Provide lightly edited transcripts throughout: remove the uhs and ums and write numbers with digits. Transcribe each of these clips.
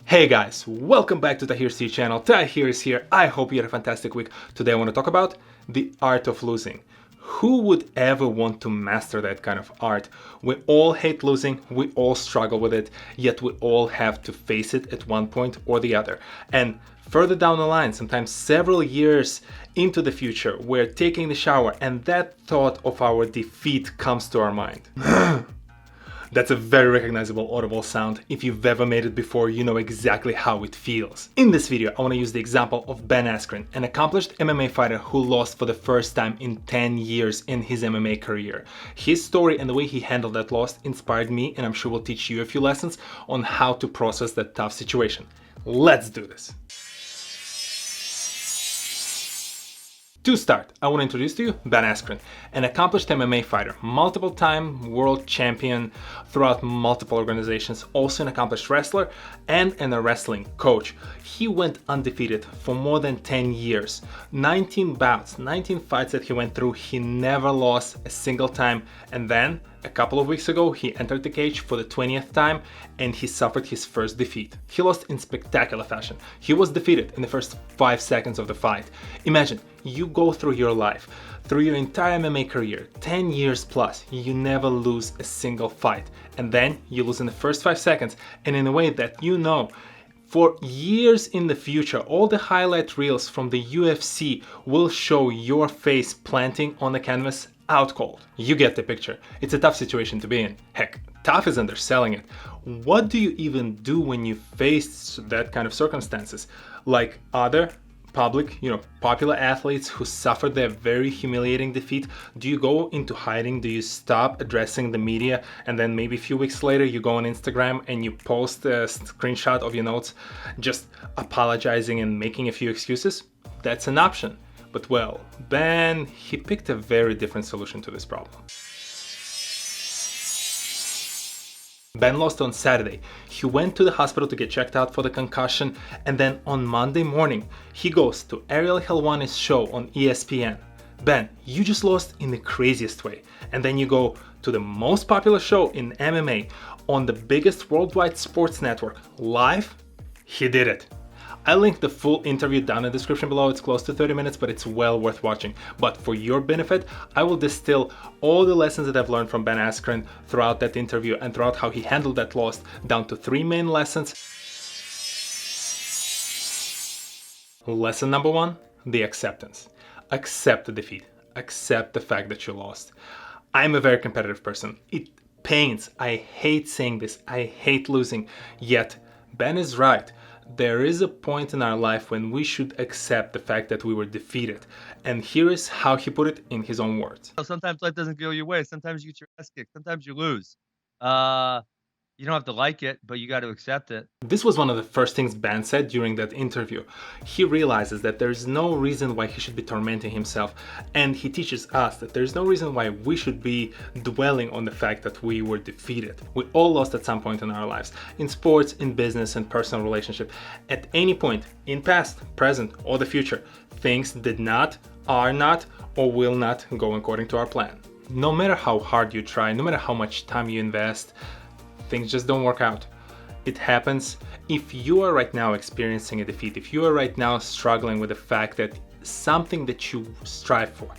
Hey guys, welcome back to TohirT channel. Tahir is here. I hope you had a fantastic week. Today I want to talk about the art of losing. Who would ever want to master that kind of art? We all hate losing, we all struggle with it, yet we all have to face it at one point or the other. And further down the line, sometimes several years into the future, we're taking the shower and that thought of our defeat comes to our mind. That's a very recognizable audible sound. If you've ever made it before, you know exactly how it feels. In this video, I want to use the example of Ben Askren, an accomplished MMA fighter who lost for the first time in 10 years in his MMA career. His story and the way he handled that loss inspired me, and I'm sure will teach you a few lessons on how to process that tough situation. Let's do this. To start, I want to introduce to you Ben Askren, an accomplished MMA fighter, multiple-time world champion throughout multiple organizations, also an accomplished wrestler and a wrestling coach. He went undefeated for more than 10 years, 19 bouts, 19 fights that he went through, he never lost a single time, and then a couple of weeks ago, he entered the cage for the 20th time and he suffered his first defeat. He lost in spectacular fashion. He was defeated in the first 5 seconds of the fight. Imagine, you go through your life, through your entire MMA career, 10 years plus, you never lose a single fight. And then you lose in the first 5 seconds and in a way that you know for years in the future, all the highlight reels from the UFC will show your face planting on the canvas out cold. You get the picture. It's a tough situation to be in. Heck, tough is underselling it. What do you even do when you face that kind of circumstances? Like other public, popular athletes who suffered their very humiliating defeat, do you go into hiding? Do you stop addressing the media and then maybe a few weeks later you go on Instagram and you post a screenshot of your notes just apologizing and making a few excuses? That's an option. But well, Ben, he picked a very different solution to this problem. Ben lost on Saturday. He went to the hospital to get checked out for the concussion, and then on Monday morning, he goes to Ariel Helwani's show on ESPN. Ben, you just lost in the craziest way. And then you go to the most popular show in MMA on the biggest worldwide sports network, live? He did it. I linked the full interview down in the description below. It's close to 30 minutes, but it's well worth watching. But for your benefit, I will distill all the lessons that I've learned from Ben Askren throughout that interview and throughout how he handled that loss down to 3 main lessons. Lesson number 1, the acceptance. Accept the defeat. Accept the fact that you lost. I'm a very competitive person. It pains. I hate saying this. I hate losing. Yet, Ben is right. There is a point in our life when we should accept the fact that we were defeated. And here is how he put it in his own words. Sometimes life doesn't go your way. Sometimes you get your ass kicked. Sometimes you lose. You don't have to like it, but you got to accept it. This was one of the first things Ben said during that interview. He realizes that there is no reason why he should be tormenting himself, and he teaches us that there is no reason why we should be dwelling on the fact that we were defeated. We all lost at some point in our lives, in sports, in business, and personal relationship. At any point, in past, present, or the future, things did not, are not, or will not go according to our plan. No matter how hard you try, no matter how much time you invest, things just don't work out. It happens. If you are right now experiencing a defeat, if you are right now struggling with the fact that something that you strive for,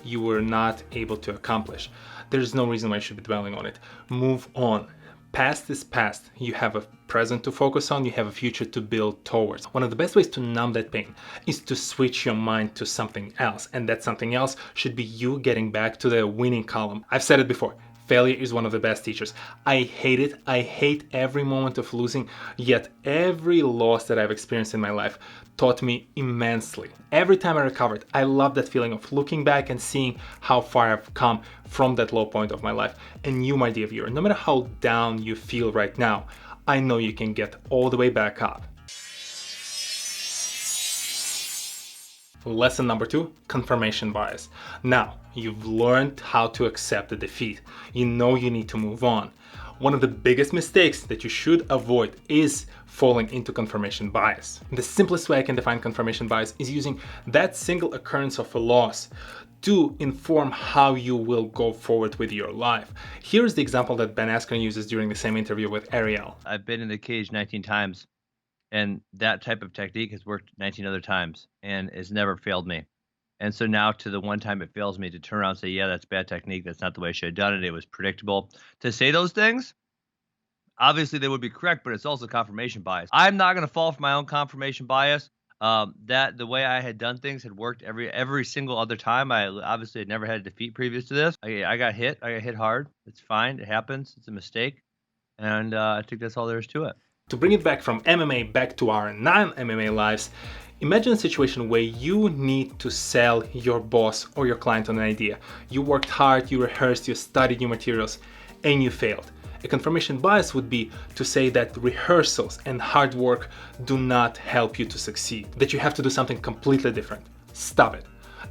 you were not able to accomplish, there's no reason why you should be dwelling on it. Move on. Past is past. You have a present to focus on, you have a future to build towards. One of the best ways to numb that pain is to switch your mind to something else, and that something else should be you getting back to the winning column. I've said it before. Failure is one of the best teachers. I hate it. I hate every moment of losing, yet every loss that I've experienced in my life taught me immensely. Every time I recovered, I love that feeling of looking back and seeing how far I've come from that low point of my life. And you, my dear viewer, no matter how down you feel right now, I know you can get all the way back up. Lesson number 2, confirmation bias. Now, you've learned how to accept the defeat. You know you need to move on. One of the biggest mistakes that you should avoid is falling into confirmation bias. The simplest way I can define confirmation bias is using that single occurrence of a loss to inform how you will go forward with your life. Here's the example that Ben Askren uses during the same interview with Ariel. I've been in the cage 19 times. And that type of technique has worked 19 other times and has never failed me. And so now to the one time it fails me to turn around and say, "Yeah, that's bad technique. That's not the way I should have done it. It was predictable." To say those things, obviously they would be correct, but it's also confirmation bias. I'm not going to fall for my own confirmation bias. That the way I had done things had worked every single other time. I obviously had never had a defeat previous to this. I got hit. I got hit hard. It's fine. It happens. It's a mistake, and I think that's all there is to it. To bring it back from MMA back to our non-MMA lives, imagine a situation where you need to sell your boss or your client on an idea. You worked hard, you rehearsed, you studied your materials, and you failed. A confirmation bias would be to say that rehearsals and hard work do not help you to succeed, that you have to do something completely different. Stop it.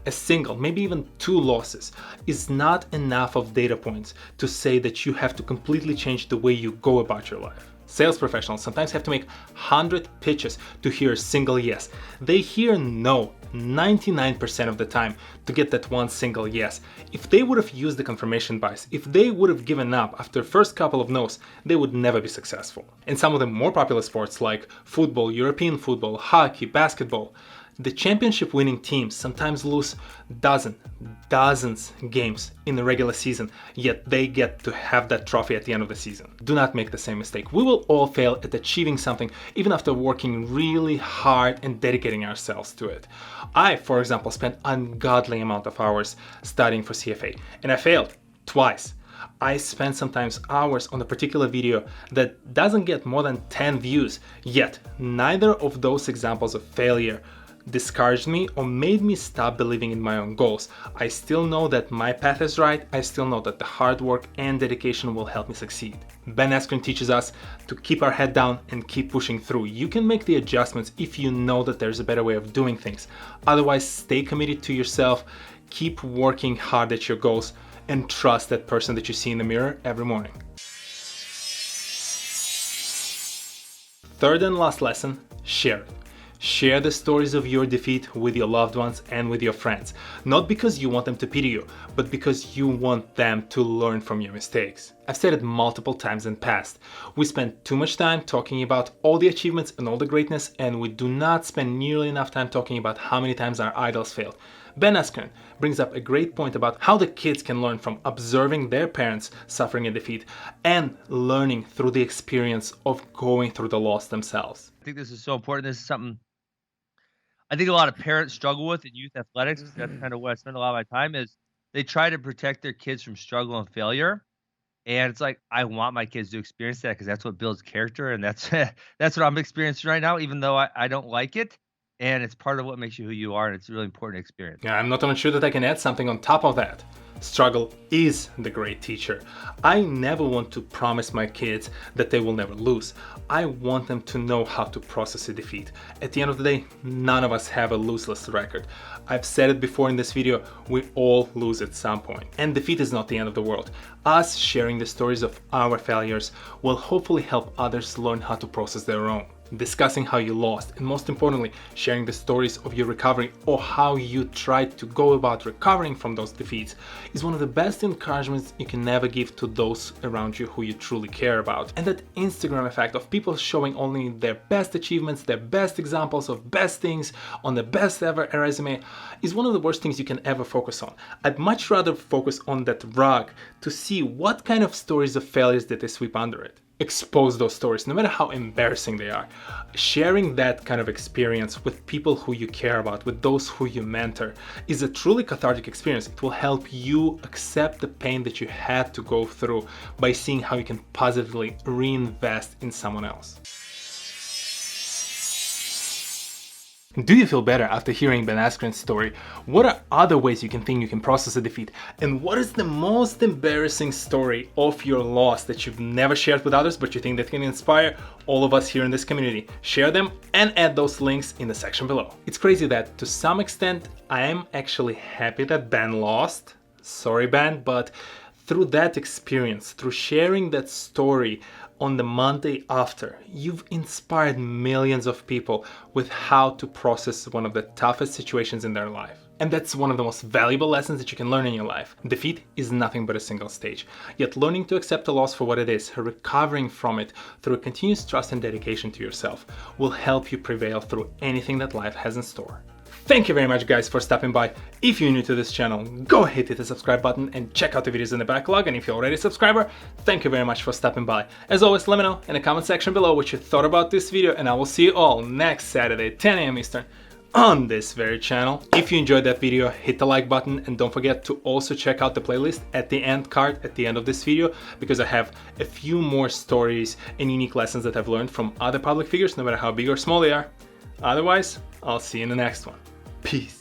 A single, maybe even 2 losses is not enough of data points to say that you have to completely change the way you go about your life. Sales professionals sometimes have to make 100 pitches to hear a single yes. They hear no 99% of the time to get that one single yes. If they would have used the confirmation bias, if they would have given up after the first couple of no's, they would never be successful. In some of the more popular sports like football, European football, hockey, basketball, the championship winning teams sometimes lose dozens games in the regular season, yet they get to have that trophy at the end of the season. Do not make the same mistake. We will all fail at achieving something even after working really hard and dedicating ourselves to it. I, for example, spent ungodly amount of hours studying for CFA, and I failed twice. I spend sometimes hours on a particular video that doesn't get more than 10 views, yet neither of those examples of failure discouraged me or made me stop believing in my own goals. I still know that my path is right. I still know that the hard work and dedication will help me succeed. Ben Askren teaches us to keep our head down and keep pushing through. You can make the adjustments if you know that there's a better way of doing things. Otherwise, stay committed to yourself, keep working hard at your goals, and trust that person that you see in the mirror every morning. Third and last lesson, share it. Share the stories of your defeat with your loved ones and with your friends. Not because you want them to pity you, but because you want them to learn from your mistakes. I've said it multiple times in the past. We spend too much time talking about all the achievements and all the greatness, and we do not spend nearly enough time talking about how many times our idols failed. Ben Askren brings up a great point about how the kids can learn from observing their parents suffering a defeat and learning through the experience of going through the loss themselves. I think this is so important. This is something I think a lot of parents struggle with in youth athletics. 'Cause that's kind of where I spend a lot of my time is they try to protect their kids from struggle and failure. And it's like, I want my kids to experience that because that's what builds character. And that's, that's what I'm experiencing right now, even though I don't like it. And it's part of what makes you who you are. And it's a really important experience. Yeah, I'm not even sure that I can add something on top of that. Struggle is the great teacher. I never want to promise my kids that they will never lose. I want them to know how to process a defeat. At the end of the day, none of us have a loseless record. I've said it before in this video, we all lose at some point. And defeat is not the end of the world. Us sharing the stories of our failures will hopefully help others learn how to process their own. Discussing how you lost, and most importantly, sharing the stories of your recovery or how you tried to go about recovering from those defeats is one of the best encouragements you can ever give to those around you who you truly care about. And that Instagram effect of people showing only their best achievements, their best examples of best things on the best ever resume is one of the worst things you can ever focus on. I'd much rather focus on that rug to see what kind of stories of failures did they sweep under it. Expose those stories, no matter how embarrassing they are. Sharing that kind of experience with people who you care about, with those who you mentor, is a truly cathartic experience. It will help you accept the pain that you had to go through by seeing how you can positively reinvest in someone else. Do you feel better after hearing Ben Askren's story? What are other ways you can process a defeat? And what is the most embarrassing story of your loss that you've never shared with others but you think that can inspire all of us here in this community? Share them and add those links in the section below. It's crazy that to some extent I am actually happy that Ben lost. Sorry Ben, but through that experience, through sharing that story on the Monday after, you've inspired millions of people with how to process one of the toughest situations in their life. And that's one of the most valuable lessons that you can learn in your life. Defeat is nothing but a single stage. Yet learning to accept a loss for what it is, recovering from it through continuous trust and dedication to yourself, will help you prevail through anything that life has in store. Thank you very much, guys, for stopping by. If you're new to this channel, go ahead, hit the subscribe button and check out the videos in the backlog. And if you're already a subscriber, thank you very much for stopping by. As always, let me know in the comment section below what you thought about this video, and I will see you all next Saturday, 10 a.m. Eastern, on this very channel. If you enjoyed that video, hit the like button, and don't forget to also check out the playlist at the end card at the end of this video, because I have a few more stories and unique lessons that I've learned from other public figures, no matter how big or small they are. Otherwise, I'll see you in the next one. Peace.